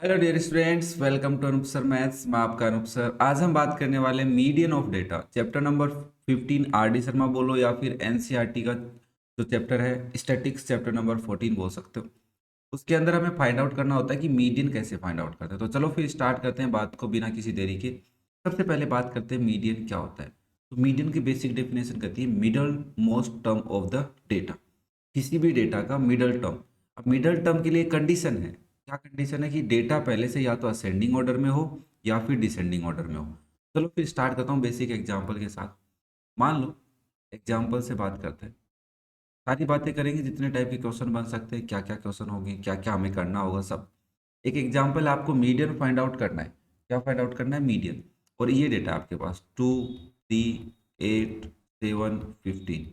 Hello dear students, welcome to Anoop sir maths. मैं आपका Anoop sir. आज हम बात करने वाले हैं median of data, chapter number 15 R D Sharma बोलो या फिर एनसीईआरटी का जो चैप्टर है स्टैटिक्स, चैप्टर नंबर 14 बोल सकते हो। उसके अंदर हमें फाइंड आउट करना होता है कि मीडियन कैसे फाइंड आउट करते हैं। तो चलो फिर स्टार्ट करते हैं बात को बिना किसी देरी के। सबसे पहले बात करते हैं मीडियन क्या होता है। तो मीडियन की बेसिक डेफिनेशन कहती है middle most term of the data, किसी भी डेटा का मिडल टर्म। अब मिडल टर्म के लिए कंडीशन है, क्या कंडीशन है कि डेटा पहले से या तो असेंडिंग ऑर्डर में हो या फिर डिसेंडिंग ऑर्डर में हो। चलो फिर स्टार्ट करता हूँ बेसिक एग्जांपल के साथ। मान लो एग्जांपल से बात करते हैं, सारी बातें करेंगे जितने टाइप के क्वेश्चन बन सकते हैं, क्या क्या क्वेश्चन होंगे, क्या क्या हमें करना होगा सब। एक एग्जांपल, आपको मीडियन फाइंड आउट करना है। क्या फाइंड आउट करना है? मीडियन। और ये डेटा आपके पास 2, 3, 8, 7, 15।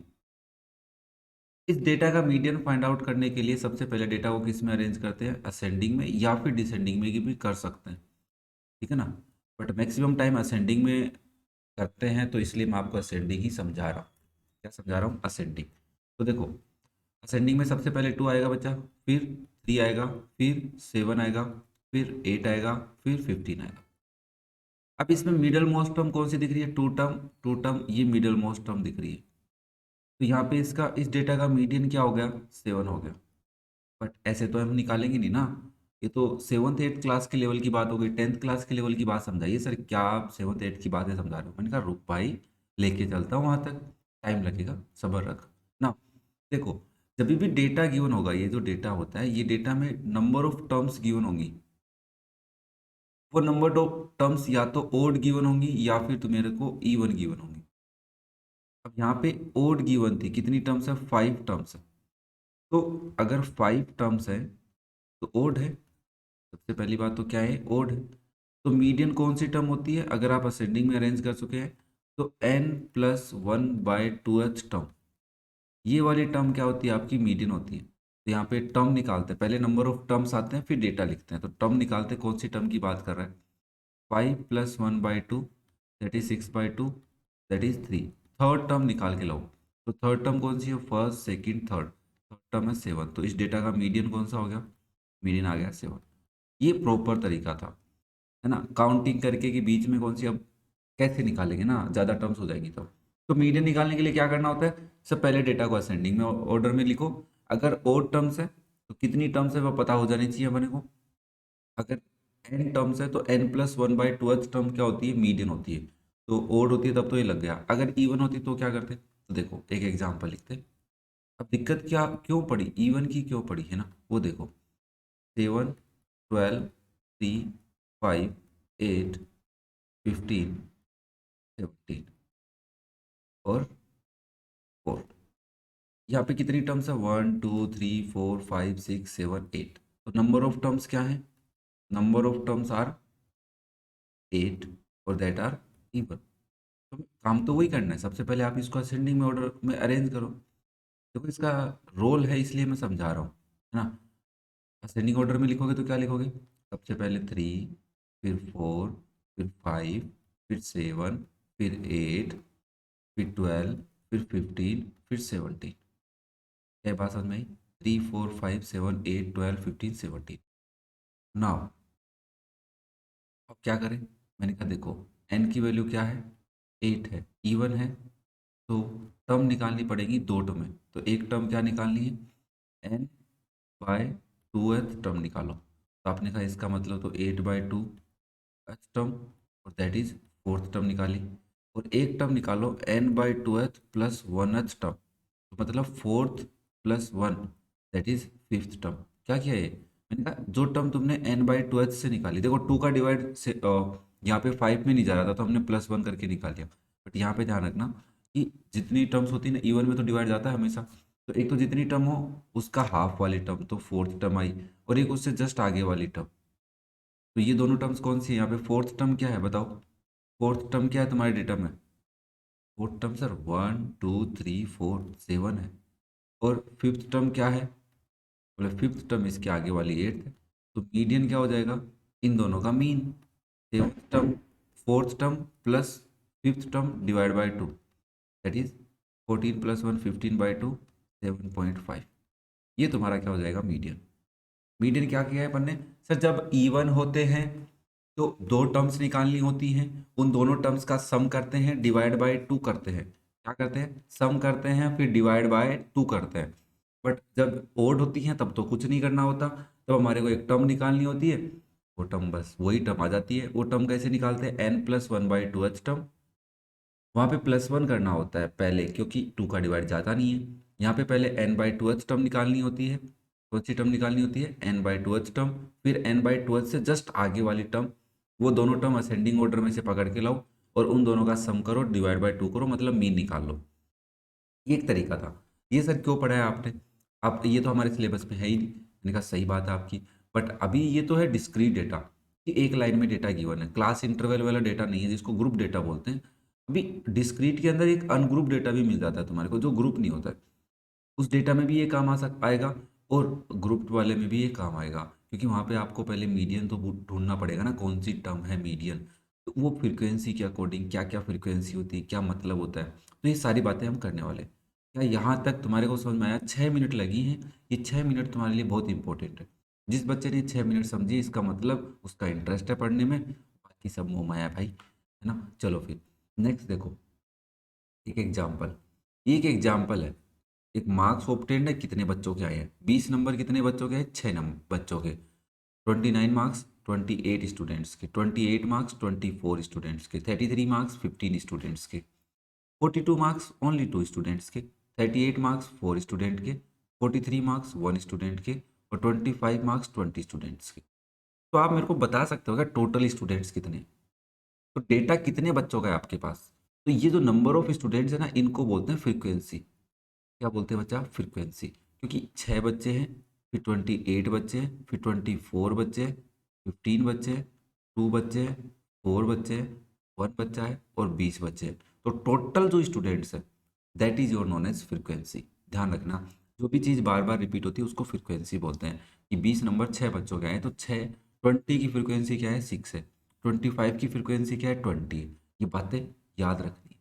इस डेटा का मीडियन फाइंड आउट करने के लिए सबसे पहले डेटा को किस में अरेंज करते हैं? असेंडिंग में या फिर डिसेंडिंग में भी कर सकते हैं, ठीक है ना। बट मैक्सिमम टाइम असेंडिंग में करते हैं, तो इसलिए मैं आपको असेंडिंग ही समझा रहा हूँ। क्या समझा रहा हूँ? असेंडिंग। तो देखो, असेंडिंग में सबसे पहले 2 आएगा बच्चा, फिर 3 आएगा, फिर 7 आएगा, फिर 8 आएगा, फिर 15 आएगा। अब इसमें मिडल मोस्ट टर्म कौन सी दिख रही है? टू टर्म, ये मिडल मोस्ट टर्म दिख रही है। तो यहाँ पे इसका, इस डेटा का मीडियन क्या हो गया? 7 हो गया। बट ऐसे तो हम निकालेंगे नहीं ना। ये तो सेवन्थ एट्थ क्लास के लेवल की बात हो गई, 10th क्लास के लेवल की बात समझाइए। सर क्या आप सेवन्थ एट्थ की बातें समझा रहे हो? मैंने कहा रुक भाई, लेके चलता हूँ वहाँ तक, टाइम लगेगा, सब्र रख ना। देखो, जब भी डेटा गिवन होगा, ये जो डेटा होता है, ये डेटा में नंबर ऑफ टर्म्स गिवन होंगी। वो नंबर ऑफ टर्म्स या तो ओड गिवन होंगी या फिर तुम्हारे को इवन गिवन होंगी। अब यहाँ पे ओड गिवन थी, कितनी टर्म्स है? 5 टर्म्स है। तो अगर 5 टर्म्स है तो ओड है। सबसे पहली बात तो क्या है? ओड है। तो मीडियन कौन सी टर्म होती है अगर आप असेंडिंग में अरेंज कर चुके हैं? तो n+1/2th टर्म, ये वाली टर्म क्या होती है? आपकी मीडियन होती है। तो यहाँ पे टर्म निकालते हैं, पहले नंबर ऑफ टर्म्स आते हैं फिर डेटा लिखते हैं। तो टर्म निकालते हैं, कौन सी टर्म की बात कर रहा है? 5+1/2, that is 6/2, that is 3। Third term निकाल के लाओ। तो थर्ड टर्म कौन सी है? First, second, third. Third term है 7। तो इस डेटा का मीडियन कौन सा हो गया? मीडियन आ गया 7। ये प्रॉपर तरीका था, है ना। काउंटिंग करके कि बीच में कौन सी, अब कैसे निकालेंगे ना, ज़्यादा टर्म्स हो जाएंगी तब। तो मीडियन निकालने के लिए क्या करना होता है? सब पहले डेटा को असेंडिंग में ऑर्डर में लिखो। अगर ओड टर्म्स है तो कितनी टर्म्स है वो पता हो जानी चाहिए अपने को। अगर एन टर्म्स है तो n+1/2 टर्म क्या होती है? मीडियन होती है। तो ओड होती है तब तो ये लग गया। अगर इवन होती तो क्या करते? तो देखो एक एग्जाम्पल लिखते। अब दिक्कत क्या क्यों पड़ी, इवन की क्यों पड़ी है ना, वो देखो। 7, 12, 3, 5, 8, 15, 17 और 4। यहाँ पे कितनी टर्म्स है? 1, 2, 3, 4, 5, 6, 7, 8। तो नंबर ऑफ टर्म्स क्या है? नंबर ऑफ टर्म्स आर 8 और दैट आर इवन। तो काम तो वही करना है, सबसे पहले आप इसको असेंडिंग में ऑर्डर में अरेंज करो। देखो इसका रोल है, इसलिए मैं समझा रहा हूँ, है ना। असेंडिंग ऑर्डर में लिखोगे तो क्या लिखोगे? सबसे पहले 3, फिर 4, फिर 5, फिर 7, फिर 8, फिर 12, फिर 15, फिर 17। क्या बात समझ में आई? 3, 4, 5, 7, 8, 12, 15, 17। नाउ अब क्या करें? मैंने कहा देखो, एन की वैल्यू क्या है? 8 है, इवन है। तो टर्म निकालनी पड़ेगी 2 टर्म में। तो एक टर्म क्या निकालनी है? n/2th टर्म निकालो। तो आपने कहा इसका मतलब तो 8/2th टर्म, और दैट इज फोर्थ टर्म निकाली। और एक टर्म निकालो n/2th प्लस 1th टर्म, तो मतलब fourth plus 1, that is fifth term. क्या किया ये? मैंने कहा जो टर्म तुमने n/2th से निकाली, देखो 2 का डिवाइड से यहाँ पे 5 में नहीं जा रहा था तो हमने +1 करके निकाल लिया। बट यहाँ पे ध्यान रखना कि जितनी टर्म्स होती है ना, इवन में तो डिवाइड जाता है हमेशा। तो एक तो जितनी टर्म हो उसका हाफ वाली टर्म, तो फोर्थ टर्म आई। और एक उससे जस्ट आगे वाली टर्म। तो ये दोनों टर्म्स कौन सी है? यहाँ पे फोर्थ टर्म क्या है बताओ? फोर्थ टर्म क्या है तुम्हारे डेटा में? फोर्थ टर्म सर 1, 2, 3, 4, 7 है। और फिफ्थ टर्म क्या है? बोले फिफ्थ टर्म इसके आगे वाली 8 है। तो मीडियन क्या हो जाएगा? इन दोनों का mean. Seventh term, fourth term plus fifth term divide by 2, that is 14+1, 15/2, 7.5। ये तुम्हारा क्या हो जाएगा? मीडियन। मीडियन क्या किया है अपन ने? सर जब इवन होते हैं तो दो टर्म्स निकालनी होती हैं, उन दोनों टर्म्स का सम करते हैं, डिवाइड बाय टू करते हैं। क्या करते हैं? सम करते हैं, फिर डिवाइड बाय टू करते हैं। बट जब ओड होती हैं तब तो कुछ नहीं करना होता, तब हमारे को एक टर्म निकालनी होती है, वो टर्म बस वही टर्म आ जाती है। वो टर्म कैसे निकालते हैं? n+1/2h टर्म, वहाँ पे +1 करना होता है पहले, क्योंकि 2 का डिवाइड ज़्यादा नहीं है। यहाँ पे पहले n/2h टर्म निकालनी होती है। कौन सी टर्म निकालनी होती है? n/2h term. फिर n/2h से जस्ट आगे वाली टर्म, वो दोनों टर्म असेंडिंग ऑर्डर में से पकड़ के लाओ और उन दोनों का सम करो, डिवाइड बाय 2 करो, मतलब मीन निकाल लो। ये एक तरीका था। ये सर क्यों पढ़ा है आपने? आप ये तो हमारे सिलेबस में है ही नहीं। मैंने कहा सही बात है आपकी, बट अभी ये तो है डिस्क्रीट डेटा, कि एक लाइन में डेटा गिवन है, क्लास इंटरवल वाला डेटा नहीं है जिसको ग्रुप डेटा बोलते हैं। अभी डिस्क्रीट के अंदर एक अनग्रुप डेटा भी मिल जाता है तुम्हारे को, जो ग्रुप नहीं होता है। उस डेटा में भी ये काम आएगा, और ग्रुप वाले में भी ये काम आएगा, क्योंकि वहाँ पे आपको पहले मीडियन तो ढूंढना पड़ेगा ना, कौन सी टर्म है मीडियन, तो वो फ्रीक्वेंसी के अकॉर्डिंग क्या क्या फ्रीक्वेंसी होती है, क्या मतलब होता है, तो ये सारी बातें हम करने वाले हैं। क्या यहाँ तक तुम्हारे को समझ में आया? 6 मिनट लगी हैं, ये 6 मिनट तुम्हारे लिए बहुत इंपॉर्टेंट है। जिस बच्चे ने 6 मिनट समझी, इसका मतलब उसका इंटरेस्ट है पढ़ने में, बाकी सब मोह माया भाई, है ना। चलो फिर नेक्स्ट देखो, एक एग्जाम्पल, एक एग्जाम्पल है। एक मार्क्स ऑब्टेन्ड है, कितने बच्चों के आए हैं? 20 नंबर कितने बच्चों के हैं? 6 नंबर बच्चों के। 29 मार्क्स 28 स्टूडेंट्स के, 28 मार्क्स 24 स्टूडेंट्स के, 33 मार्क्स 15 स्टूडेंट्स के, 42 मार्क्स ओनली 2 स्टूडेंट्स के, 38 मार्क्स 4 स्टूडेंट के, 43 मार्क्स 1 स्टूडेंट के, और 25 मार्क्स 20 स्टूडेंट्स के। तो आप मेरे को बता सकते हो क्या टोटल स्टूडेंट्स कितने? तो डेटा कितने बच्चों का है आपके पास? तो ये जो नंबर ऑफ स्टूडेंट्स है ना, इनको बोलते हैं फ्रीक्वेंसी। क्या बोलते हैं बच्चा? फ्रीक्वेंसी। क्योंकि 6 बच्चे हैं, फिर 28 बच्चे हैं, फिर 24 बच्चे हैं, 15 बच्चे हैं, 2 बच्चे हैं, 4 बच्चे हैं, 1 बच्चा है, और 20 बच्चे हैं। तो टोटल जो स्टूडेंट्स है, that is your known as frequency. ध्यान रखना, जो भी चीज़ बार बार रिपीट होती है उसको फ्रीक्वेंसी बोलते हैं। कि 20 नंबर 6 बच्चों के आए, तो 20 की फ्रीक्वेंसी क्या है? 6 है। 25 की फ्रीक्वेंसी क्या है? 20 है। ये बातें याद रखनी है,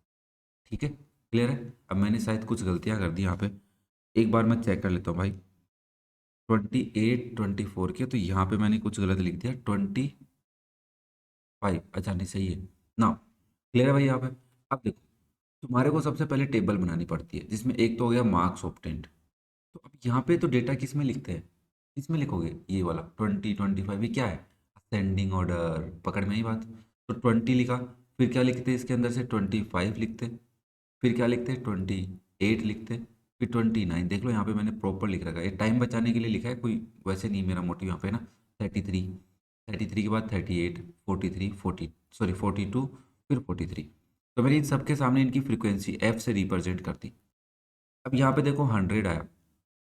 ठीक है, क्लियर है? अब मैंने शायद कुछ गलतियां कर दी यहाँ पे, एक बार मैं चेक कर लेता हूँ भाई। 28 24 के, तो यहाँ पे मैंने कुछ गलत लिख दिया, 25। अच्छा नहीं, सही है ना, क्लियर है भाई यहाँ पे। अब देखो, तुम्हारे को सबसे पहले टेबल बनानी पड़ती है, जिसमें एक तो हो गया मार्क्स ऑब्टेन्ड। तो अब यहाँ पे तो डेटा किस में लिखते हैं? किस में लिखोगे? ये वाला 20 25, ये क्या है? असेंडिंग ऑर्डर, पकड़ में ही बात। तो 20 लिखा, फिर क्या लिखते हैं इसके अंदर से? 25 लिखते, फिर क्या लिखते हैं? 28 लिखते, फिर 29। देख लो यहाँ पे मैंने प्रॉपर लिख रखा है, ये टाइम बचाने के लिए लिखा है, कोई वैसे नहीं मेरा मोटिव यहाँ पे ना। 33, 33 के बाद 38, 43, 42, फिर 43। तो मेरी इन सबके सामने इनकी फ्रीक्वेंसी एफ से रिप्रेजेंट करती। अब यहाँ पे देखो 100 आया,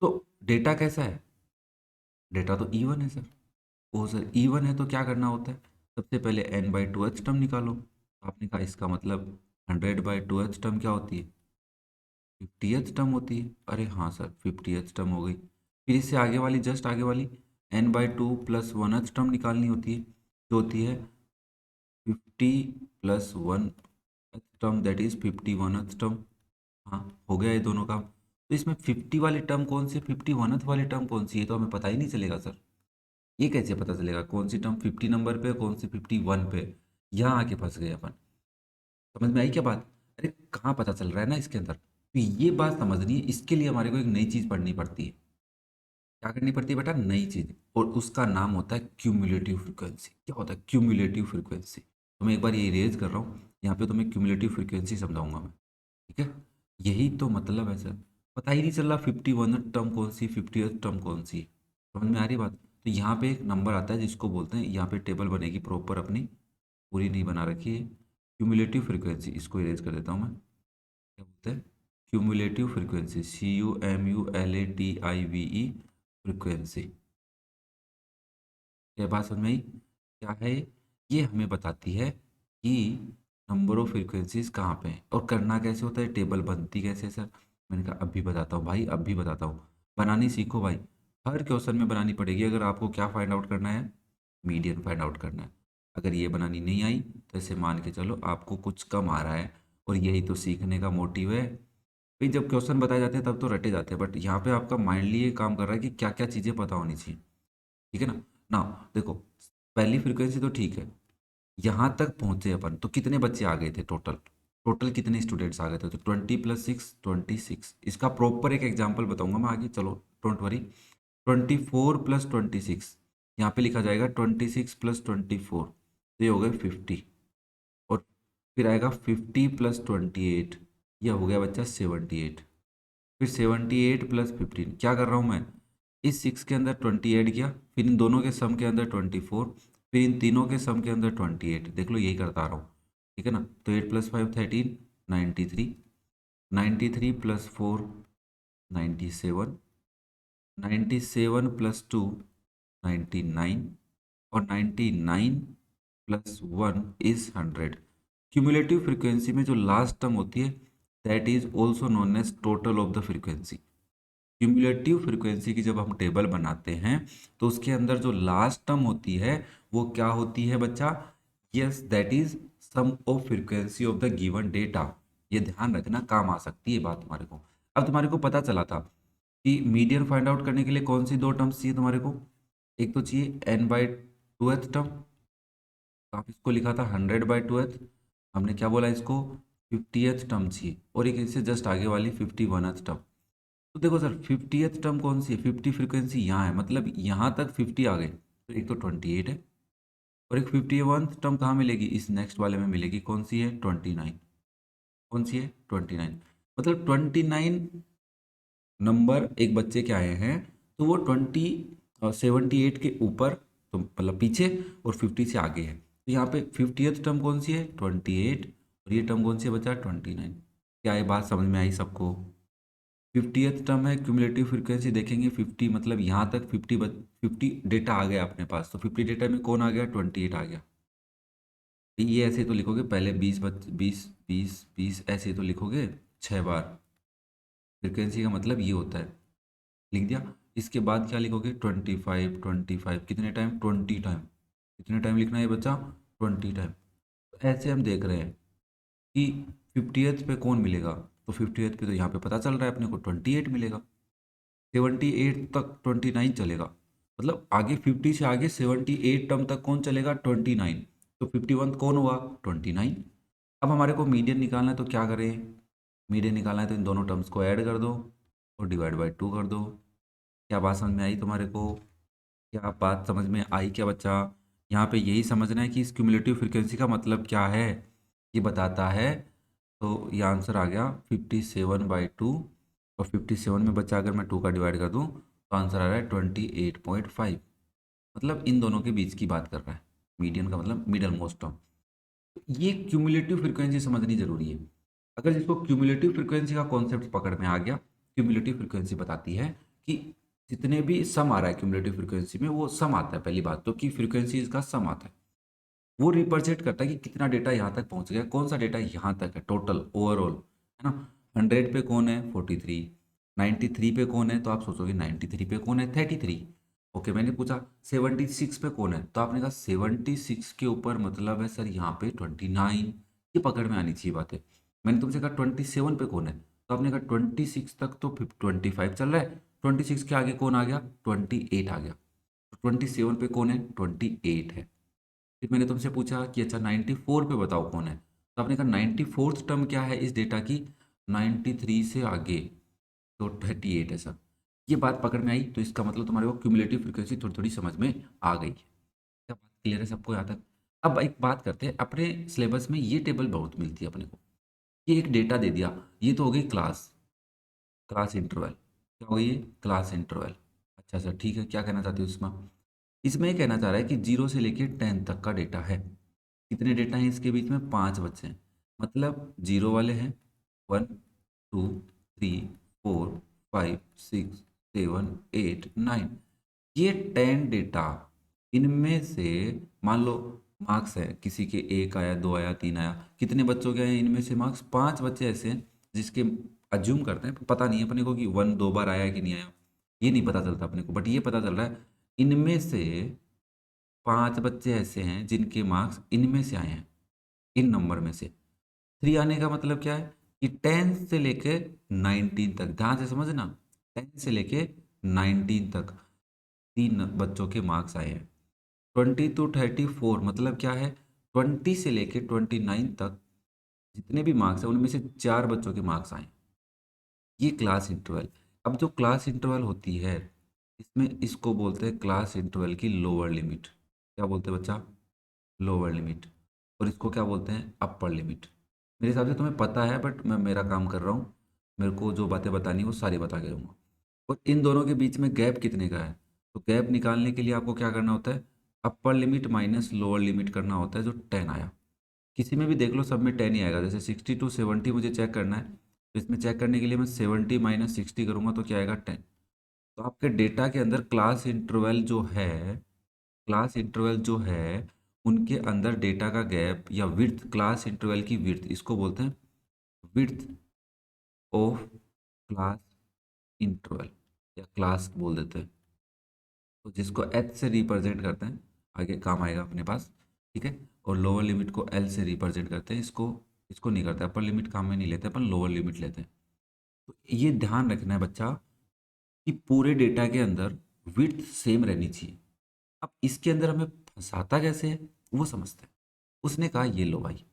तो डेटा कैसा है? डेटा तो इवन है सर। ओ सर इवन है तो क्या करना होता है? सबसे पहले n/2h टर्म निकालो। तो आपने कहा इसका मतलब 100/2h टर्म क्या होती है? 50th टर्म होती है। अरे हाँ सर, 50th टर्म हो गई। फिर इससे आगे वाली, जस्ट आगे वाली, n/2 प्लस 1th टर्म निकालनी होती है, जो होती है 50 + 1th term, that is 51th term. हाँ, हो गया ये दोनों काम। तो इसमें 50 वाली टर्म कौन सी, 51th वाली टर्म कौन सी है, तो हमें पता ही नहीं चलेगा सर। ये कैसे पता चलेगा कौन सी टर्म 50 नंबर पे है, कौन सी 51 पे है? यहाँ आके फंस गए अपन। समझ में आई क्या बात? अरे कहाँ पता चल रहा है ना इसके अंदर, तो ये बात समझनी है, इसके लिए हमारे को एक नई चीज़ पढ़नी पड़ती है। क्या करनी पड़ती है बेटा? नई चीज़, और उसका नाम होता है क्यूमुलेटिव फ्रीक्वेंसी। क्या होता है क्यूमुलेटिव फ्रीक्वेंसी? तो मैं एक बार ये इरेज कर रहा हूँ, यहाँ पे तुम्हें क्यूमुलेटिव फ्रीक्वेंसी समझाऊंगा मैं, ठीक है। यही तो मतलब है सर, पता ही नहीं चल रहा 51 टर्म कौन सी, 50th टर्म कौन सी। समझ में आ रही बात? तो यहाँ पे एक नंबर आता है जिसको बोलते हैं, यहाँ पे टेबल बनेगी प्रॉपर अपनी, पूरी नहीं बना रखी है, क्यूमुलेटिव फ्रीक्वेंसी। इसको इरेज कर देता हूँ मैं। क्या बोलते हैं? Cumulative frequency, CUMULATIVE frequency. क्या बात समझ में आई? क्या है ये? हमें बताती है कि नंबर ऑफ फ्रीक्वेंसीज कहाँ पे हैं, और करना कैसे होता है, टेबल बनती कैसे है सर। मैंने कहा अभी बताता हूँ भाई, अभी बताता हूँ। बनानी सीखो भाई, हर क्वेश्चन में बनानी पड़ेगी अगर आपको क्या फाइंड आउट करना है, मीडियन फाइंड आउट करना है। अगर ये बनानी नहीं आई तो ऐसे मान के चलो आपको कुछ कम आ रहा है, और यही तो सीखने का मोटिव है भाई। जब क्वेश्चन बताए जाते हैं तब तो रटे जाते हैं, बट यहाँ पे आपका माइंडली ये काम कर रहा है कि क्या क्या चीज़ें पता होनी चाहिए, ठीक है ना। ना देखो, पहली फ्रीक्वेंसी तो ठीक है, यहाँ तक पहुँचे अपन तो कितने बच्चे आ गए थे टोटल, टोटल कितने स्टूडेंट्स आ गए थे, तो 20 + 6 26। इसका प्रॉपर एक एग्जांपल बताऊंगा मैं आगे, चलो डोंट वरी। 24 + 26, यहाँ पे लिखा जाएगा 26 + 24, तो ये हो गए 50। और फिर आएगा 50 + 28, यह हो गया बच्चा 78। फिर 78 + 15, क्या कर रहा हूँ मैं, इस 6 के अंदर 20 ऐड किया, फिर इन दोनों के सम के अंदर 24, फिर इन तीनों के सम के अंदर 28, देख लो यही करता आ रहा हूँ, ठीक है ना। तो 8 + 5 13, 93, 93 + 4 97, 97 + 2 99, और 99 + 1 = 100। क्यूमुलेटिव फ्रीक्वेंसी में जो लास्ट टर्म होती है that is also known as total of the frequency. Cumulative frequency की जब हम टेबल बनाते हैं तो उसके अंदर जो लास्ट टर्म होती है वो क्या होती है बच्चा, yes that is sum of frequency of the given data. ये ध्यान रखना, काम आ सकती है बात तुम्हारे को। अब तुम्हारे को पता चला था कि मीडियन फाइंड आउट करने के लिए कौन सी दो टर्म्स चाहिए तुम्हारे को, एक तो चाहिए n/2th टर्म, तो आप इसको लिखा था 100/2th, हमने क्या बोला इसको 50th टर्म चाहिए, और एक इससे जस्ट आगे वाली 51th टर्म। तो देखो सर 50th टर्म कौन सी है, 50 फ्रीक्वेंसी यहाँ है, मतलब यहाँ तक 50 आ गए, तो एक तो 28 है, और एक 51th टर्म कहाँ मिलेगी, इस नेक्स्ट वाले में मिलेगी, कौन सी है 29, कौन सी है 29, मतलब 29 नंबर एक बच्चे के आए हैं, तो वो 78 के ऊपर, तो मतलब पीछे, और 50 से आगे है, तो यहाँ पे 50th टर्म कौन सी है 28, और ये टर्म कौन सी है बचा 29। क्या ये बात समझ में आई सबको। 50th टर्म है क्यूमुलेटिव फ्रीक्वेंसी, देखेंगे 50 मतलब यहाँ तक 50 डेटा आ गया अपने पास, तो 50 डेटा में कौन आ गया 28 आ गया। ये ऐसे तो लिखोगे पहले 20 ऐसे तो लिखोगे 6 बार, फ्रीक्वेंसी का मतलब ये होता है, लिख दिया। इसके बाद क्या लिखोगे 25 कितने टाइम 20 टाइम, कितने टाइम लिखना है बच्चा 20 टाइम। ऐसे हम देख रहे हैं कि 50th पे कौन मिलेगा, तो 50th पे तो यहाँ पे पता चल रहा है अपने को 28 मिलेगा, 78 तक 29 चलेगा, मतलब आगे 50 से आगे 78 टर्म तक कौन चलेगा 29, तो 51 कौन हुआ 29। अब हमारे को मीडियन निकालना है, तो क्या करें, मीडियन निकालना है तो इन दोनों टर्म्स को ऐड कर दो और डिवाइड बाय 2 कर दो। क्या बात समझ में आई तुम्हारे को, क्या बात समझ में आई क्या बच्चा। यहाँ पे यही समझना है कि इस क्यूमुलेटिव फ्रीक्वेंसी का मतलब क्या है, ये बताता है। तो ये आंसर आ गया 57/2, और 57 में बच्चा अगर मैं 2 का डिवाइड कर दूँ तो आंसर आ रहा है 28.5, मतलब इन दोनों के बीच की बात कर रहा है, मीडियन का मतलब मिडल मोस्ट टर्म। ये क्यूमुलेटिव फ्रीक्वेंसी समझनी जरूरी है। अगर जिसको क्यूमुलेटिव फ्रीक्वेंसी का कॉन्सेप्ट पकड़ में आ गया, क्यूमुलेटिव फ्रीक्वेंसी बताती है कि जितने भी सम आ रहा है क्यूमुलेटिव फ्रीक्वेंसी में, वो सम आता है, पहली बात तो कि फ्रीक्वेंसी इसका सम आता है, वो रिप्रेजेंट करता है कि कितना डेटा यहाँ तक पहुँच गया, कौन सा डेटा यहाँ तक है टोटल ओवरऑल, है ना। 100 पे कौन है 43, 93 पे कौन है, तो आप सोचोगे 93 पे कौन है 33। ओके, मैंने पूछा 76 पे कौन है, तो आपने कहा 76 के ऊपर मतलब है सर यहाँ पे 29, ये पकड़ में आनी चाहिए बात है। मैंने तुमसे कहा 27 पे कौन है, तो आपने कहा 26 तक तो 25 चल रहा है, 26 के आगे कौन आ गया 28 आ गया, तो 27 पे कौन है 28 है। फिर मैंने तुमसे पूछा कि अच्छा 94 पे बताओ कौन है, तो आपने कहा 94th टर्म क्या है इस डेटा की, 93 से आगे, तो 38 है सर। ये बात पकड़ में आई, तो इसका मतलब तुम्हारे को क्यूमुलेटिव फ्रीक्वेंसी थोड़ी थोड़ी समझ में आ गई है। क्या बात क्लियर है सबको यहाँ तक। अब एक बात करते हैं, अपने सिलेबस में ये टेबल बहुत मिलती है अपने को, ये एक डेटा दे दिया, ये तो हो गई क्लास, क्लास इंटरवल, क्या हो गई ये क्लास इंटरवल। अच्छा सर ठीक है, क्या कहना चाहते हो इसमें, इसमें ये कहना चाह रहा है कि 0 से लेके 10 तक का डेटा है, कितने डेटा हैं इसके बीच में 5 बच्चे हैं, मतलब 0 वाले हैं 1 2 3 4 5 6 7 8 9, ये 10 डेटा, इनमें से मान लो मार्क्स है किसी के 1 आया 2 आया 3 आया, कितने बच्चों के आए इनमें से मार्क्स 5 बच्चे ऐसे हैं जिसके अज्यूम करते हैं, पता नहीं है अपने को कि 1 2 बार आया है कि नहीं आया, ये नहीं पता चलता अपने को, बट ये पता चल रहा है इनमें से 5 बच्चे ऐसे हैं जिनके मार्क्स इनमें से आए हैं, इन नंबर में से। 3 आने का मतलब क्या है कि 10 से लेके 19 तक, ध्यान से समझना, 10 से लेके 19 तक 3 बच्चों के मार्क्स आए हैं। 20 to 34 मतलब क्या है, 20 से लेके 29 तक जितने भी मार्क्स हैं उनमें से 4 बच्चों के मार्क्स आए, ये क्लास इंटरवल। अब जो क्लास इंटरवल होती है इसमें इसको बोलते हैं क्लास इंटरवल की लोअर लिमिट। क्या बोलते हैं बच्चा? Lower limit. और इसको क्या बोलते हैं? Upper limit. मेरे हिसाब से तुम्हें पता है, बट मैं मेरा काम कर रहा हूँ, मेरे को जो बातें बतानी है वो सारी बता के दूंगा। और इन दोनों के बीच में गैप कितने का है, तो गैप निकालने के लिए आपको क्या करना होता है, upper limit minus lower limit करना होता है, जो 10 आया। किसी में भी देख लो, सब में 10 ही आएगा। जैसे 60 to 70 मुझे चेक करना है, तो इसमें चेक करने के लिए मैं 70 माइनस 60 करूँगा तो क्या आएगा? 10। तो आपके डेटा के अंदर क्लास इंटरवल जो है उनके अंदर डेटा का गैप या विड्थ, क्लास इंटरवल की विड्थ, इसको बोलते हैं विड्थ ऑफ क्लास इंटरवल, या क्लास बोल देते हैं। तो जिसको एच से रिप्रेजेंट करते हैं, आगे काम आएगा अपने पास, ठीक है। और लोअर लिमिट को एल से रिप्रेजेंट करते हैं। इसको इसको नहीं करते, अपर लिमिट काम में नहीं लेते, अपन लोअर लिमिट लेते हैं। तो ये ध्यान रखना है बच्चा कि पूरे डेटा के अंदर विड्थ सेम रहनी चाहिए। अब इसके अंदर हमें फंसाता कैसे है वो समझते हैं। उसने कहा ये लो भाई,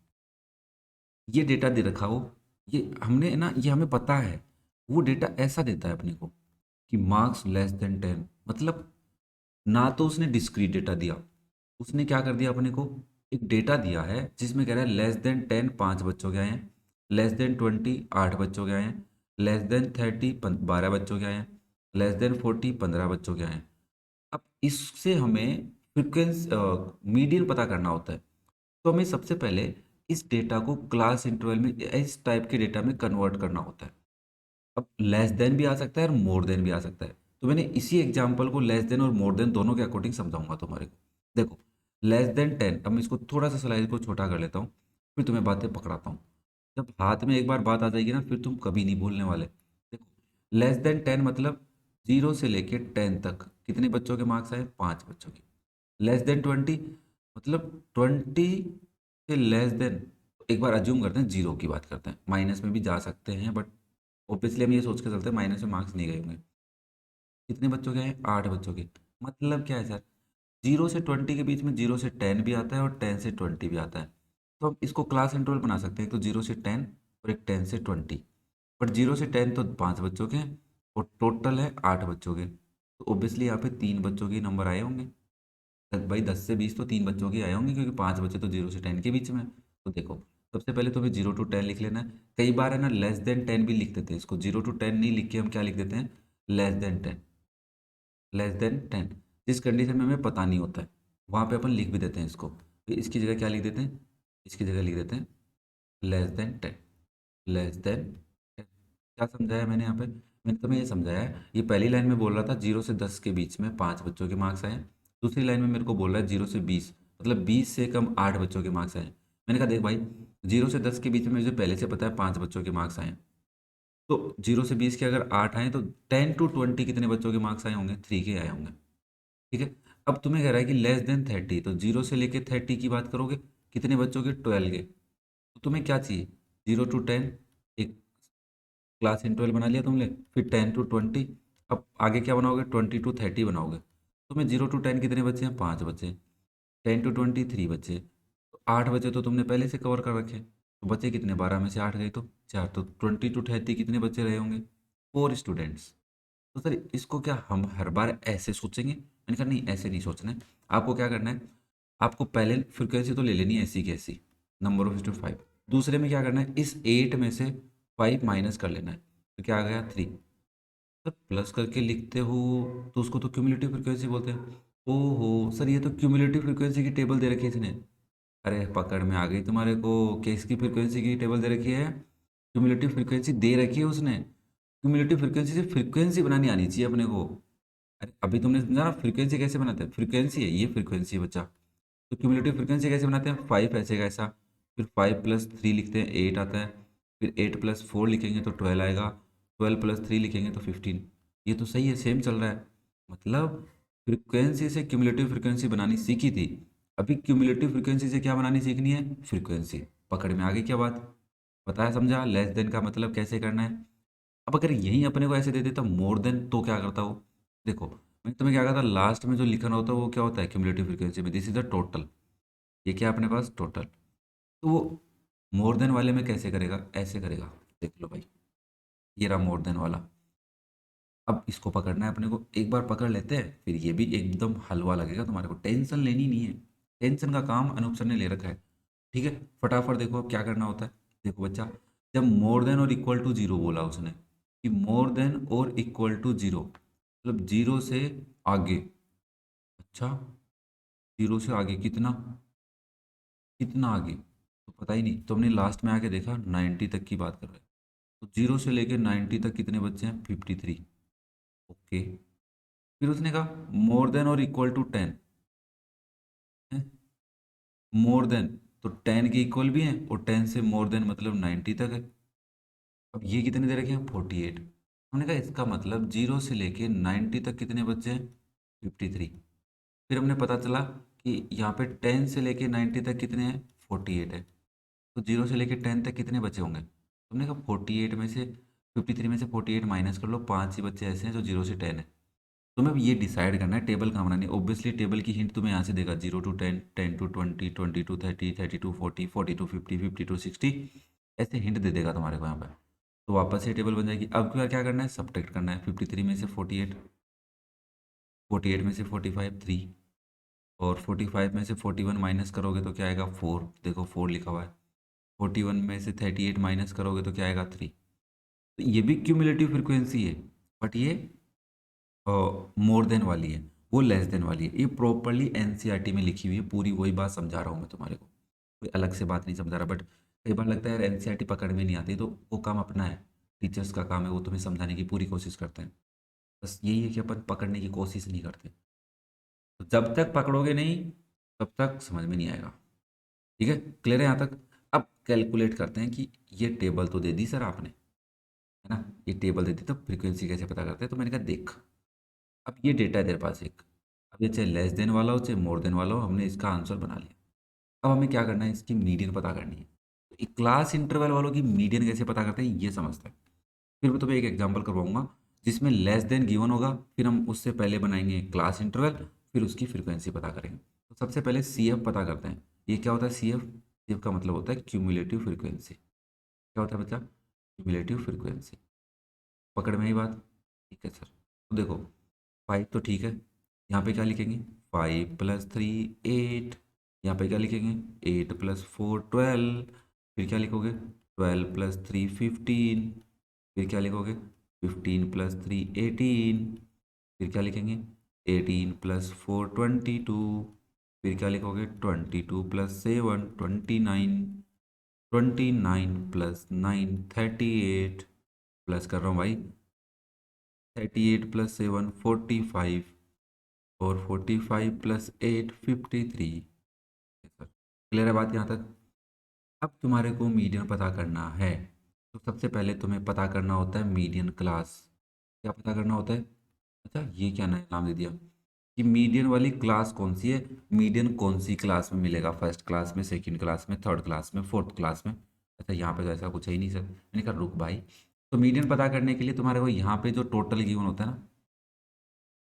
ये डेटा दे रखा हो, ये हमने ना, ये हमें पता है। वो डेटा ऐसा देता है अपने को कि मार्क्स लेस देन 10, मतलब ना तो उसने डिस्क्रीट डेटा दिया, उसने क्या कर दिया अपने को, एक डेटा दिया है जिसमें कह रहा है लेस देन 10 5 बच्चों के आए हैं, लेस देन 20 8 बच्चों के आए हैं, लेस देन 30 12 बच्चों के आए हैं, लेस देन 40 15 बच्चों के आए हैं। अब इससे हमें फ्रिक्वेंसी मीडियन पता करना होता है। तो हमें सबसे पहले इस डेटा को क्लास इंटरवल में इस टाइप के डेटा में कन्वर्ट करना होता है। अब लेस देन भी आ सकता है और मोर देन भी आ सकता है। तो मैंने इसी एग्जांपल को लेस देन और मोर देन दोनों के अकॉर्डिंग समझाऊंगा तुम्हारे को। देखो, लेस देन 10, अब मैं इसको थोड़ा सा स्लाइड को छोटा कर लेता हूँ, फिर तुम्हें बातें पकड़ाता हूँ। जब हाथ में एक बार बात आ जाएगी ना, फिर तुम कभी नहीं भूलने वाले। देखो, लेस देन 10 मतलब 0 से लेके 10 तक कितने बच्चों के मार्क्स आए? 5 बच्चों के। लेस देन 20 मतलब 20 से लेस देन, एक बार अज्यूम करते हैं, जीरो की बात करते हैं, माइनस में भी जा सकते हैं, बट ऑब्वियसली हम ये सोच के चलते हैं माइनस में मार्क्स नहीं गए होंगे। कितने बच्चों के हैं? 8 बच्चों के। मतलब क्या है सर, 0 से 20 के बीच में 0 से 10 भी आता है और 10 से 20 भी आता है। तो हम इसको क्लास इंटरवल बना सकते हैं, एक तो 0 से 10 और एक 10 से 20। बट 0 से 10 तो 5 बच्चों के हैं और टोटल है 8 बच्चों के, तो ऑब्वियसली यहाँ पे 3 बच्चों के नंबर आए होंगे। भाई 10 से 20 तो 3 बच्चों के आए होंगे, क्योंकि 5 बच्चे तो 0 से 10 के बीच में हैं। तो देखो, सबसे पहले तुम्हें 0 to 10 लिख लेना है। कई बार है ना लेस देन 10 भी लिख देते हैं, इसको 0 to 10 नहीं लिख के हम क्या लिख देते हैं? Less than 10। लेस देन 10 जिस कंडीशन में हमें पता नहीं होता है वहाँ पे अपन लिख भी देते हैं इसको। तो इसकी जगह क्या लिख देते हैं? इसकी जगह लिख देते हैं लेस देन 10। Less than 10। क्या समझाया मैंने यहाँ पे? मैंने तुम्हें ये समझाया है, ये पहली लाइन में बोल रहा था 0 से 10 के बीच में 5 बच्चों के मार्क्स आए। दूसरी लाइन में मेरे को बोल रहा है 0 से 20 मतलब 20 से कम 8 बच्चों के मार्क्स आए। मैंने कहा देख भाई, 0 से 10 के बीच में मुझे पहले से पता है 5 बच्चों के मार्क्स आए, तो 0 से 20 के अगर 8 आए तो 10 to 20 कितने बच्चों के मार्क्स आए होंगे? 3 के आए होंगे, ठीक है। अब तुम्हें कह रहा है कि लेस देन 30, तो 0 से लेके 30 की बात करोगे, कितने बच्चों के? 12 के। तो तुम्हें क्या चाहिए? 0 to 10, एक क्लास इंटरवल बना लिया तुमने, फिर 10 to 20। अब आगे क्या बनाओगे? 20 to 30 बनाओगे। तुम्हें 0 to 10 कितने बच्चे हैं? 5 बच्चे। 10 to 20 3 बच्चे, तो 8 बच्चे तो तुमने पहले से कवर कर रखे, तो बच्चे कितने? 12 में से 8 गए तो 4, तो 20 to 30 कितने बच्चे रहे होंगे? 4 स्टूडेंट्स। तो सर इसको क्या हम हर बार ऐसे सोचेंगे? मैंने कहा नहीं, ऐसे नहीं सोचना है। आपको क्या करना है, आपको पहले फ्रिक्वेंसी तो ले लेनी है ऐसी की ऐसी, नंबर ऑफ स्टूडेंट 5। दूसरे में क्या करना है, इस 8 में से 5 माइनस कर लेना है, तो क्या आ गया? 3। सर प्लस करके लिखते हो तो उसको तो क्यूमुलेटिव फ्रिक्वेंसी बोलते हैं। ओहो सर, ये तो क्यूमुलेटिव फ्रिक्वेंसी की टेबल दे रखी है इसने। अरे पकड़ में आ गई तुम्हारे को, किस की फ्रिक्वेंसी की टेबल दे रखी है? क्यूमुलेटिव फ्रिक्वेंसी दे रखी है उसने। क्यूमुलेटिव फ्रिक्वेंसी से फ्रिक्वेंसी बनानी आनी चाहिए अपने को। अरे अभी तुमने समझा ना फ्रीक्वेंसी कैसे बनाते हैं? फ्रीक्वेंसी है ये, फ्रीक्वेंसी बच्चा। तो क्यूमुलेटिव फ्रीक्वेंसी कैसे बनाते हैं? 5 ऐसे का ऐसा, फिर 5 + 3 लिखते हैं 8 आता है, फिर 8 + 4 लिखेंगे तो 12 आएगा, 12 + 3 लिखेंगे तो 15। ये तो सही है, सेम चल रहा है। मतलब फ्रीक्वेंसी से क्यूमुलेटिव फ्रीक्वेंसी बनानी सीखी थी, अभी क्यूमुलेटिव फ्रीक्वेंसी से क्या बनानी सीखनी है? फ्रीक्वेंसी। पकड़ में आ गई क्या बात? बताया, समझा लेस देन का मतलब कैसे करना है? अब अगर यही अपने को ऐसे दे देता मोर देन, तो क्या करता हो? देखो, मैं तुम्हें क्या कहा था, लास्ट में जो लिखना होता है वो क्या होता है क्यूमुलेटिव फ्रीक्वेंसी में, दिस इज द टोटल। ये क्या है अपने पास, टोटल। तो वो मोर देन वाले में कैसे करेगा, ऐसे करेगा। देख लो भाई, ये रहा मोर देन वाला। अब इसको पकड़ना है अपने को, एक बार पकड़ लेते हैं फिर ये भी एकदम हलवा लगेगा तुम्हारे को, टेंशन लेनी नहीं है। टेंशन का काम अनूप सर ने ले रखा है। ठीक है, फटाफट देखो अब क्या करना होता है। देखो बच्चा, जब मोर देन और इक्वल टू जीरो बोला उसने, कि मोर देन और इक्वल टू जीरो मतलब जीरो से आगे। अच्छा, जीरो से आगे कितना, कितना आगे तो पता ही नहीं, तो हमने लास्ट में आके देखा 90 तक की बात कर रहे हैं। तो जीरो से लेके 90 तक कितने बच्चे हैं, 53। ओके, फिर उसने कहा मोर देन और इक्वल टू 10 है, मोर देन तो 10 के इक्वल भी है और 10 से मोर देन मतलब 90 तक है। अब ये कितने दे रखे हैं, 48। हमने कहा इसका मतलब जीरो से लेके 90 तक कितने बच्चे हैं, 53। फिर हमने पता चला कि यहाँ पे 10 से लेके 90 तक कितने हैं, 48 है। तो जीरो से लेके 10 तक कितने बचे होंगे, तुमने कहा 48 में से 53 में से 48 माइनस कर लो, पाँच ही बच्चे ऐसे हैं जो जीरो से 10 है। तुम्हें अब ये डिसाइड करना है टेबल कहाँ बनानी है। ऑब्वियसली टेबल की हिंट तुम्हें यहाँ से देगा, 0 to 10, 10 to 20, 20 to 30, 30 to 40, 40 to 50, 50 to 60, ऐसे हिंट दे देगा तुम्हारे को यहाँ पर। तो वापस से टेबल बन जाएगी। अब क्या क्या करना है, सब्ट्रैक्ट करना है। 53 में से 48, 48 में से 45 3, और 45 में से 41 माइनस करोगे तो क्या आएगा, 4। देखो 4 लिखा हुआ है। 41 में से 38 माइनस करोगे तो क्या आएगा, 3। तो ये भी क्यूमुलेटिव फ्रिक्वेंसी है, बट ये मोर देन वाली है, वो लेस देन वाली है। ये प्रॉपरली एनसीईआरटी में लिखी हुई है, पूरी वही बात समझा रहा हूँ मैं तुम्हारे को, कोई अलग से बात नहीं समझा रहा। बट कई बार लगता है यार एनसीईआरटी पकड़ में नहीं आती, तो वो काम अपना है, टीचर्स का काम है, वो तुम्हें समझाने की पूरी कोशिश करते हैं। बस यही है कि अपन पकड़ने की कोशिश नहीं करते। तो जब तक पकड़ोगे नहीं तब तक समझ में नहीं आएगा। ठीक है, क्लियर है यहाँ तक। अब कैलकुलेट करते हैं कि ये टेबल तो दे दी सर आपने, है ना, ये टेबल दे दी तो फ्रीक्वेंसी कैसे पता करते हैं। तो मैंने कहा देख, अब ये डेटा है तेरे पास एक, अब ये चाहे लेस देन वाला हो चाहे मोर देन वाला हो, हमने इसका आंसर बना लिया। अब हमें क्या करना है, इसकी मीडियन पता करनी है। तो एक क्लास इंटरवल वालों की मीडियन कैसे पता करते हैं ये समझते हैं। फिर मैं तुम्हें एक एग्जांपल करवाऊंगा जिसमें लेस देन गिवन होगा, फिर हम उससे पहले बनाएंगे क्लास इंटरवल, फिर उसकी फ्रीक्वेंसी पता करेंगे। तो सबसे पहले सी एफ पता करते हैं। ये क्या होता है, सी एफ, सी एफ का मतलब होता है क्यूमुलेटिव फ्रीक्वेंसी। क्या होता है बच्चा, क्यूमुलेटिव फ्रीक्वेंसी। पकड़ में ही बात, ठीक है सर। तो देखो 5 तो ठीक है, यहाँ पे क्या लिखेंगे, 5 + 3 8, यहाँ पे क्या लिखेंगे, 8 + 4 12, फिर क्या लिखोगे, 12 + 3 15, फिर क्या लिखोगे, 15 + 3 18, फिर क्या लिखेंगे, 18 + 4 22, फिर क्या लिखोगे, 22 + 7 29, 29 + 9 38, प्लस कर रहा हूँ भाई, 38 + 7 45, और 45 + 8 53। सर क्लियर है बात यहाँ तक। अब तुम्हारे को मीडियन पता करना है, तो सबसे पहले तुम्हें पता करना होता है मीडियन क्लास। क्या पता करना होता है, अच्छा ये क्या नया नाम दे दिया, कि मीडियन वाली क्लास कौन सी है, मीडियन कौन सी क्लास में मिलेगा, फर्स्ट क्लास में, सेकंड क्लास में, थर्ड क्लास में, फोर्थ क्लास में। अच्छा यहाँ पे तो ऐसा कुछ है ही नहीं सर। मैंने कहा रुक भाई, तो मीडियन पता करने के लिए तुम्हारे को यहाँ पे जो टोटल गिवन होता है ना,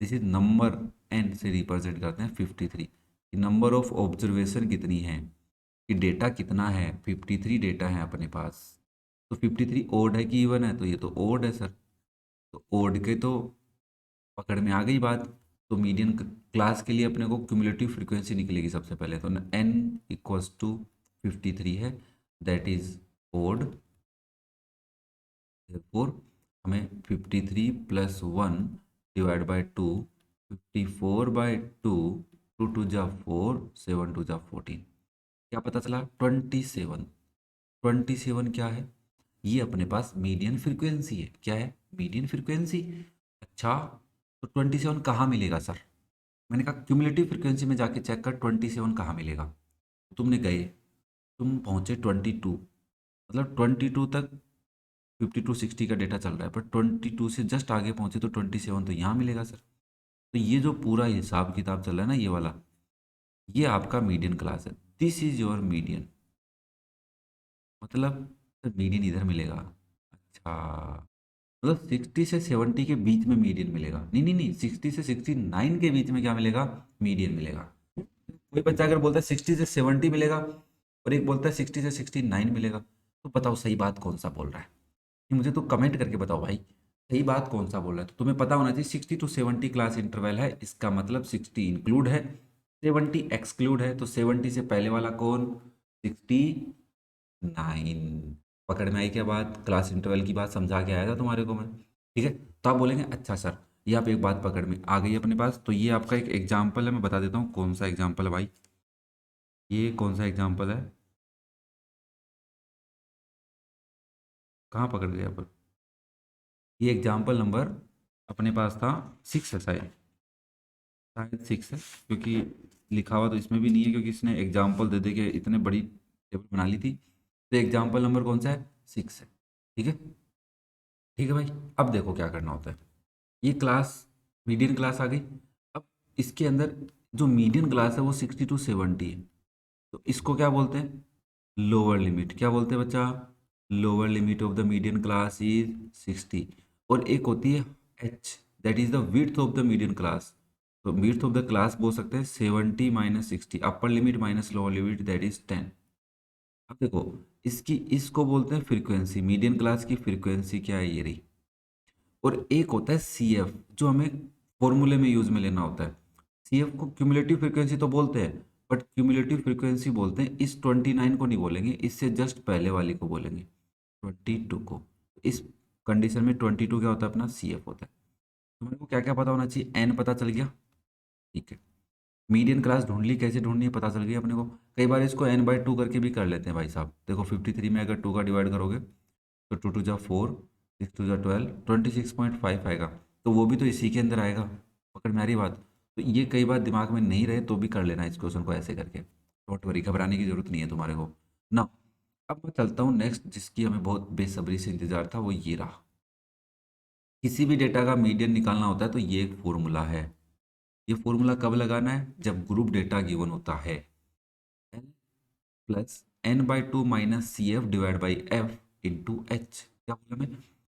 दिस इज नंबर, एन से रिप्रेजेंट करते हैं 53, कि नंबर ऑफ ऑब्जर्वेशन कितनी है, कि डेटा कितना है, 53 डेटा है अपने पास। तो 53 ओड है कि इवन है, तो ये तो ओड है सर। तो ओड के तो पकड़ में आ गई बात। तो मीडियन क्लास के लिए अपने को क्यूमुलेटिव फ्रीक्वेंसी निकलेगी सबसे पहले, तो एन इक्वल्स टू 53 है, दैट इज ओड। therefore हमें 53 + 1 डिवाइड बाई 2, 54/2, 2 × 2 = 4, 7 × 2 = 14। क्या पता चला, 27। 27 क्या है, ये अपने पास मीडियन फ्रीक्वेंसी है। क्या है, मीडियन फ्रीक्वेंसी। अच्छा, तो 27 कहाँ मिलेगा सर। मैंने कहा क्यूमुलेटिव फ्रीक्वेंसी में जाके चेक कर 27 कहाँ मिलेगा। तुमने गए, तुम पहुँचे 22, मतलब 22 तक 50 to 60 का डेटा चल रहा है, पर 22 से जस्ट आगे पहुंचे तो 27 तो यहाँ मिलेगा सर। तो ये जो पूरा हिसाब किताब चल रहा है ना, ये वाला, ये आपका मीडियन क्लास है। दिस इज योर मीडियन, मतलब मीडियन इधर मिलेगा। अच्छा, मतलब 60 से 70 के बीच में मीडियन मिलेगा। नहीं नहीं नहीं, 60 से 69 के बीच में क्या मिलेगा, मीडियन मिलेगा। कोई बच्चा अगर बोलता है 60 से 70 मिलेगा और एक बोलता है 60 से 69 मिलेगा, तो बताओ सही बात कौन सा बोल रहा है। ये मुझे तो कमेंट करके बताओ भाई, सही बात कौन सा बोल रहा है। तो तुम्हें पता होना चाहिए 60 टू 70 क्लास इंटरवल है, इसका मतलब 60 इंक्लूड है, 70 एक्सक्लूड है। तो 70 से पहले वाला कौन, 69। पकड़ में आई क्या बात, क्लास इंटरवल की बात समझा के आया था तुम्हारे को मैं। ठीक है, तो आप बोलेंगे अच्छा सर, ये आप एक बात पकड़ में आ गई अपने पास। तो ये आपका एक एग्जाम्पल है, मैं बता देता हूँ कौन सा एग्जाम्पल है भाई। ये कौन सा एग्जाम्पल है, कहाँ पकड़ गए आप। ये एग्जाम्पल नंबर अपने पास था 6 है शायद, शायद 6 है, क्योंकि लिखा हुआ तो इसमें भी नहीं है, क्योंकि इसने एग्जाम्पल दे दे के इतने बड़ी टेबल बना ली थी। तो एग्जाम्पल नंबर कौन सा है, 6 है। ठीक है, ठीक है भाई। अब देखो क्या करना होता है, ये क्लास मीडियन क्लास आ गई। अब इसके अंदर जो मीडियन क्लास है वो 60 to 70 है, तो इसको क्या बोलते हैं, लोअर लिमिट। क्या बोलते हैं बच्चा, lower limit of the median class is 60। और एक होती है H, that is the width of the median class. तो विड्थ ऑफ द क्लास बोल सकते हैं 70 - 60, upper limit minus lower limit that is 10। अब देखो, इसकी इसको बोलते हैं फ्रीक्वेंसी, मीडियन क्लास की फ्रीक्वेंसी क्या है, ये रही। और एक होता है सी एफ, जो हमें फॉर्मूले में यूज में लेना होता है। सी एफ को क्यूमुलेटिव फ्रीक्वेंसी तो बोलते हैं, बट क्यूमुलेटिव फ्रीक्वेंसी बोलते हैं इस 29 को नहीं बोलेंगे, इससे जस्ट पहले वाली को बोलेंगे, 22 को। इस कंडीशन में 22 क्या होता है, अपना सी एफ होता है। तुम्हारे को क्या क्या पता होना चाहिए, एन पता चल गया। ठीक है, मीडियन क्लास ढूंढ ली, कैसे ढूंढनी है पता चल गई अपने को। कई बार इसको n/2 करके भी कर लेते हैं भाई साहब। देखो 53 में अगर 2 का डिवाइड करोगे तो 2 × 2 = 4, 6 × 2 = 12, 26.5 आएगा। तो वो भी तो इसी के अंदर आएगा, पकड़ में आ रही बात। तो ये कई बार दिमाग में नहीं रहे तो भी कर लेना इस क्वेश्चन को ऐसे करके, डोंट वरी, घबराने की जरूरत नहीं है तुम्हारे को ना। अब मैं चलता हूँ नेक्स्ट, जिसकी हमें बहुत बेसब्री से इंतजार था, वो ये रहा। किसी भी डेटा का मीडियन निकालना होता है तो ये एक फॉर्मूला है। ये फॉर्मूला कब लगाना है, जब ग्रुप डेटा गिवन होता है। L plus n/2 minus C F divide by F into H. क्या बोला मैं,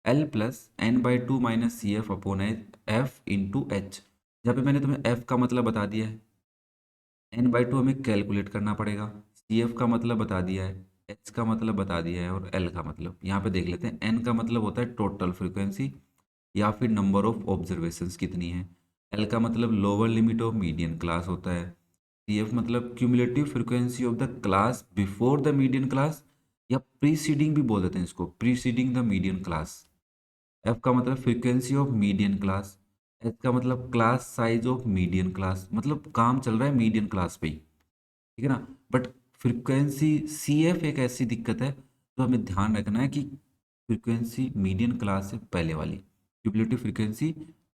L plus n/2 minus C F upon F into H. जहाँ पे मैंने तुम्हें एफ का मतलब बता दिया है, n/2 हमें कैलकुलेट करना पड़ेगा, सी एफ का मतलब बता दिया है, एच का मतलब बता दिया है, और एल का मतलब यहाँ पे देख लेते हैं। एन का मतलब होता है टोटल फ्रीक्वेंसी या फिर नंबर ऑफ ऑब्जर्वेशंस कितनी है। एल का मतलब lower limit of median class होता है। सी एफ मतलब cumulative frequency of the class before the median class, या प्रीसीडिंग भी बोल देते हैं इसको, preceding the median class. F का मतलब frequency of median class. H का मतलब class size of median class, मतलब काम चल रहा है मीडियन क्लास पे ही। ठीक है ना। बट फ्रीक्वेंसी सी एफ एक ऐसी दिक्कत है, तो हमें ध्यान रखना है कि फ्रीक्वेंसी मीडियन क्लास से पहले वाली, cumulative frequency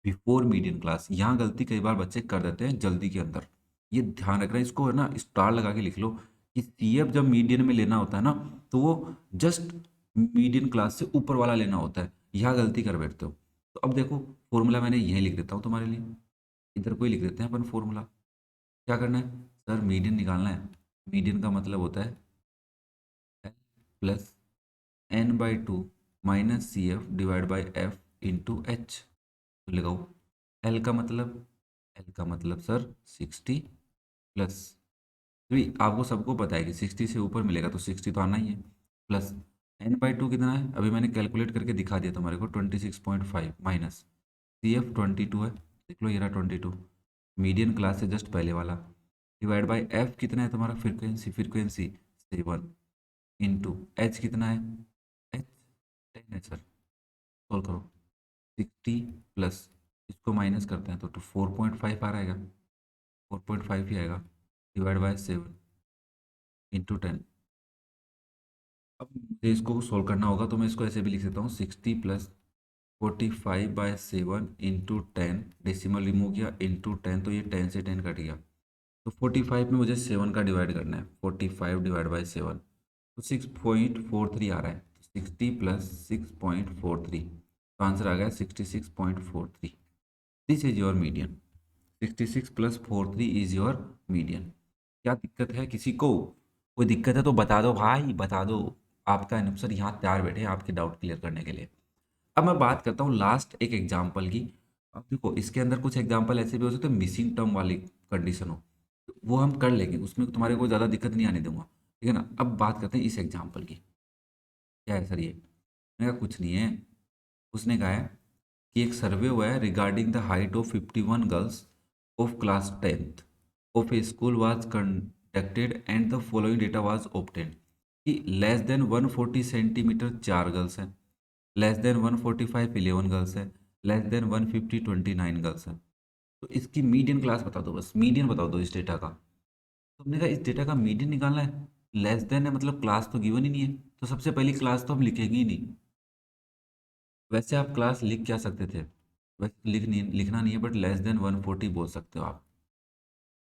before median class. यहाँ गलती कई बार बच्चे कर देते हैं जल्दी के अंदर, ये ध्यान रखना है। इसको है ना स्टार लगा के लिख लो कि सी एफ जब मीडियन में लेना होता है ना, तो वो जस्ट मीडियन क्लास से ऊपर वाला लेना होता है, यहाँ गलती कर बैठते हो। तो अब देखो, फॉर्मूला मैंने यहीं लिख देता हूँ तुम्हारे लिए, इधर कोई लिख देते हैं अपन फॉर्मूला। क्या करना है सर, मीडियन निकालना है। मीडियन का मतलब होता है L plus n/2 minus C F divide by F into H. तो लगाओ, एल का मतलब, एल का मतलब सर 60 प्लस, भी आपको सबको पता है कि 60 से ऊपर मिलेगा तो 60 तो आना ही है, प्लस n/2 कितना है, अभी मैंने कैलकुलेट करके दिखा दिया तुम्हारे को, 26.5 माइनस सी एफ 22 है, देख लो ये रहा 22, मीडियन क्लास से जस्ट पहले वाला, डिवाइड बाई एफ कितना है तुम्हारा, फ्रीक्वेंसी, फ्रीक्वेंसी 7 इंटू एच कितना है, एच 10 है सर। सॉल्व करो, 60 प्लस इसको माइनस करते हैं तो 4.5 आ रहेगा, 4.5 ही आएगा, डिवाइड बाय 7 इंटू 10। अब मुझे इसको सोल्व करना होगा, तो मैं इसको ऐसे भी लिख सकता हूँ, 60 प्लस 45/7 इंटू 10, डेसिमल रिमूव किया, इंटू 10, तो ये 10 से 10 कट गया। तो 45 में मुझे 7 का डिवाइड करना है, 45 डिवाइड बाई 7, तो 6.43 आ रहा है। तो 60 प्लस 6.43, तो आंसर आ गया 66.43। This is your median, 66+43 is your median. क्या दिक्कत है किसी को, कोई दिक्कत है तो बता दो भाई, बता दो। आपका अनूप सर यहाँ तैयार बैठे हैं आपके डाउट क्लियर करने के लिए। अब मैं बात करता हूँ लास्ट एक एग्जाम्पल की। अब देखो इसके अंदर कुछ एग्जाम्पल ऐसे भी हो सकते हैं मिसिंग टर्म वाली कंडीशन हो, तो वो हम कर लेंगे, उसमें तुम्हारे को ज़्यादा दिक्कत नहीं आने दूंगा, ठीक है ना। अब बात करते हैं इस एग्जाम्पल की। क्या है सर ये? मैंने कहा कुछ नहीं है। उसने कहा है कि एक सर्वे हुआ है regarding the height of 51 girls of class 10th of A school was conducted and the following data was obtained कि लेस देन 140 सेंटीमीटर 4 गर्ल्स हैं, लेस देन 145 11 गर्ल्स है, लेस देन 150 29 गर्ल्स है। तो इसकी मीडियन क्लास बता दो, बस median बता दो इस डेटा का। तो हमने कहा इस डेटा का मीडियन निकालना है, लेस देन है मतलब क्लास तो गिवन ही नहीं है, तो सबसे पहली क्लास तो हम लिखेंगे ही नहीं। वैसे आप क्लास लिख क्या सकते थे, वैसे लिखना नहीं है, बट लेस देन 140 बोल सकते हो आप।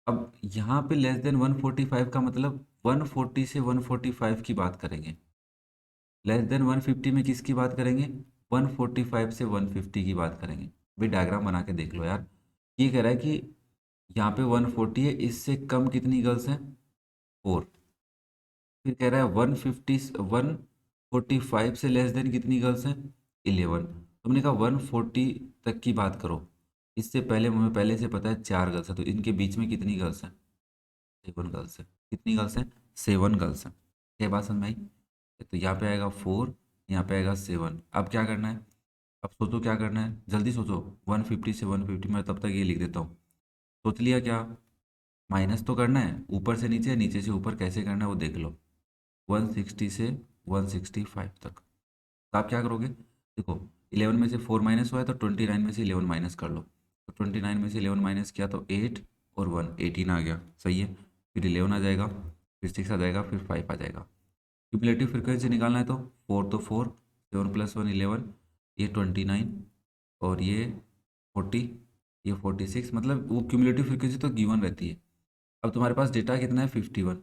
अब यहाँ पे लेस देन 145 का मतलब 140 से 145 की बात करेंगे, लेस देन 150 में किसकी बात करेंगे, 145 से 150 की बात करेंगे। भी डायग्राम बना के देख लो यार। ये कह रहा है कि यहाँ पे 140 है, इससे कम कितनी गर्ल्स हैं, 4। फिर कह रहा है 145 से लेस देन कितनी गर्ल्स हैं, 11। तुमने कहा 140 तक की बात करो, इससे पहले हमें पहले से पता है 4 गर्ल्स है, तो इनके बीच में कितनी गर्ल्स हैं, 7 गर्ल्स हैं। कितनी गर्ल्स हैं, 7 गर्ल्स हैं। क्या बात समझ में आई? तो यहाँ पे आएगा 4, यहाँ पे आएगा 7। अब क्या करना है, अब सोचो क्या करना है, जल्दी सोचो। 150 से 150, मैं तब तक ये लिख देता हूँ। सोच लिया क्या? माइनस तो करना है, ऊपर से नीचे नीचे से ऊपर कैसे करना है वो देख लो। 160 से 165 तक। तो आप क्या करोगे, देखो 11 में से 4 माइनस हुआ है तो 29 में से 11 माइनस कर लो। तो 29 में से 11 माइनस किया तो 8 और 1 18 आ गया, सही है। फिर 11 आ जाएगा, फिर 6 आ जाएगा, फिर 5 आ जाएगा। क्यूमुलेटिव फ्रीक्वेंसी निकालना है तो 4 तो 4, 7 प्लस 1 11, ये 29 और ये 40, ये 46, मतलब वो क्यूमुलेटिव फ्रीक्वेंसी तो गिवन रहती है। अब तुम्हारे पास डेटा कितना है 51,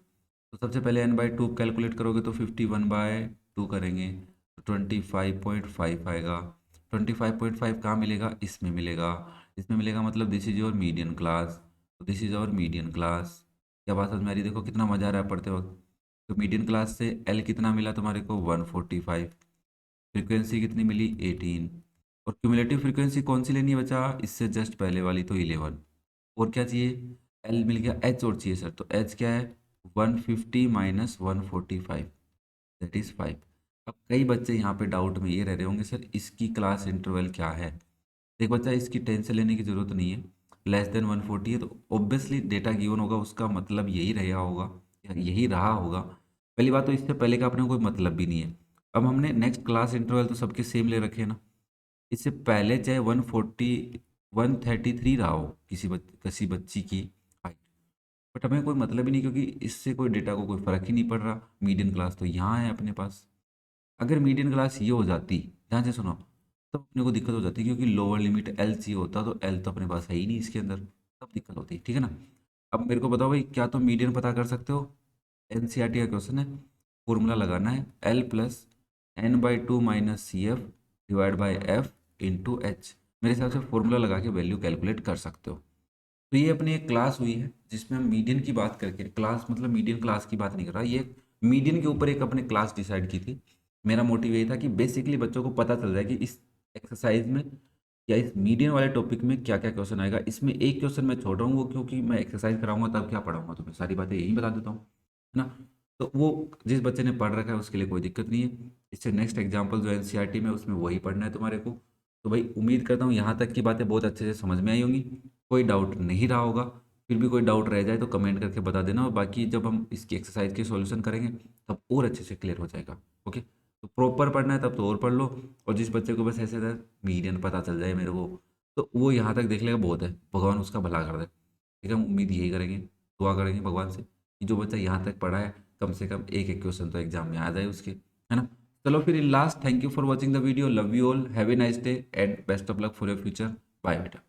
तो सबसे पहले n/2 कैलकुलेट करोगे तो 51/2 करेंगे तो 25.5 आएगा। 25.5 कहाँ मिलेगा, इसमें मिलेगा। इसमें मिलेगा मतलब this is your median class, तो this is our median class. क्या बात समझ में आ रही है? देखो कितना मजा आ रहा है पढ़ते वक्त। तो मीडियन क्लास से एल कितना मिला तुम्हारे को, 145। फ्रीक्वेंसी कितनी मिली, 18। और क्यूमुलेटिव फ्रीक्वेंसी कौन सी लेनी है बचा, इससे जस्ट पहले वाली तो 11। और क्या चाहिए, एल मिल गया, एच और चाहिए सर, तो एच क्या है, 150 माइनस 145, दैट इज 5। अब कई बच्चे यहाँ पे डाउट में ये रह रहे होंगे सर इसकी क्लास इंटरवल क्या है। देख बच्चा, इसकी टेंशन लेने की जरूरत नहीं है। लेस देन 140 है तो ऑब्वियसली डेटा गिवन होगा, उसका मतलब यही रहा होगा या यही रहा होगा। पहली बात तो इससे पहले का अपने को कोई मतलब भी नहीं है। अब हमने नेक्स्ट क्लास इंटरवल तो सबके सेम ले रखे हैं ना। इससे पहले चाहे 133 रहा हो किसी बच्ची की हाइट, बट हमें कोई मतलब ही नहीं, क्योंकि इससे कोई डेटा को कोई फर्क ही नहीं पड़ रहा। मीडियन क्लास तो यहाँ है अपने पास। अगर मीडियन क्लास ये हो जाती, ध्यान से सुनो, तब अपने को दिक्कत हो जाती, क्योंकि लोअर लिमिट एल सी होता तो एल तो अपने पास है ही नहीं इसके अंदर, तब दिक्कत होती, ठीक है ना। अब मेरे को बताओ भाई, क्या तुम मीडियन पता कर सकते हो? एनसीईआरटी का क्वेश्चन है, फॉर्मूला लगाना है L+N/2 minus C F divide by F into H. मेरे हिसाब से फॉर्मूला लगा के वैल्यू कैलकुलेट कर सकते हो। तो ये अपनी एक क्लास हुई है जिसमें हम मीडियन की बात करके, क्लास मतलब मीडियन क्लास की बात नहीं कर रहा, ये मीडियन के ऊपर एक अपने क्लास डिसाइड की थी। मेरा मोटिव यही था कि बेसिकली बच्चों को पता चल जाए कि इस एक्सरसाइज में या इस मीडियन वाले टॉपिक में क्या क्या क्वेश्चन आएगा। इसमें एक क्वेश्चन मैं छोड़ रहा हूँ, वो क्योंकि मैं एक्सरसाइज कराऊंगा तब क्या पढ़ाऊंगा, तो मैं सारी बातें यही बता देता हूँ, है ना। तो वो जिस बच्चे ने पढ़ रखा है उसके लिए कोई दिक्कत नहीं है। इससे नेक्स्ट एग्जाम्पल जो एनसीईआरटी में उसमें वही पढ़ना है तुम्हारे को। तो भाई उम्मीद करता हूँ यहाँ तक की बातें बहुत अच्छे से समझ में आई होंगी, कोई डाउट नहीं रहा होगा। फिर भी कोई डाउट रह जाए तो कमेंट करके बता देना, और बाकी जब हम इसकी एक्सरसाइज के सॉल्यूशन करेंगे तब और अच्छे से क्लियर हो जाएगा। ओके, तो प्रॉपर पढ़ना है तब तो और पढ़ लो। और जिस बच्चे को बस ऐसे मीडियन पता चल जाए मेरे को, तो वो यहाँ तक देख लेगा बहुत है, भगवान उसका भला कर दे। ठीक है, हम उम्मीद यही करेंगे, दुआ करेंगे भगवान से कि जो बच्चा यहाँ तक पढ़ा है कम से कम एक एक क्वेश्चन तो एग्जाम में आ जाए उसके, है ना। चलो फिर in last, thank you for watching the video, love you all, have a nice day and best of luck for your future. Bye बेटा।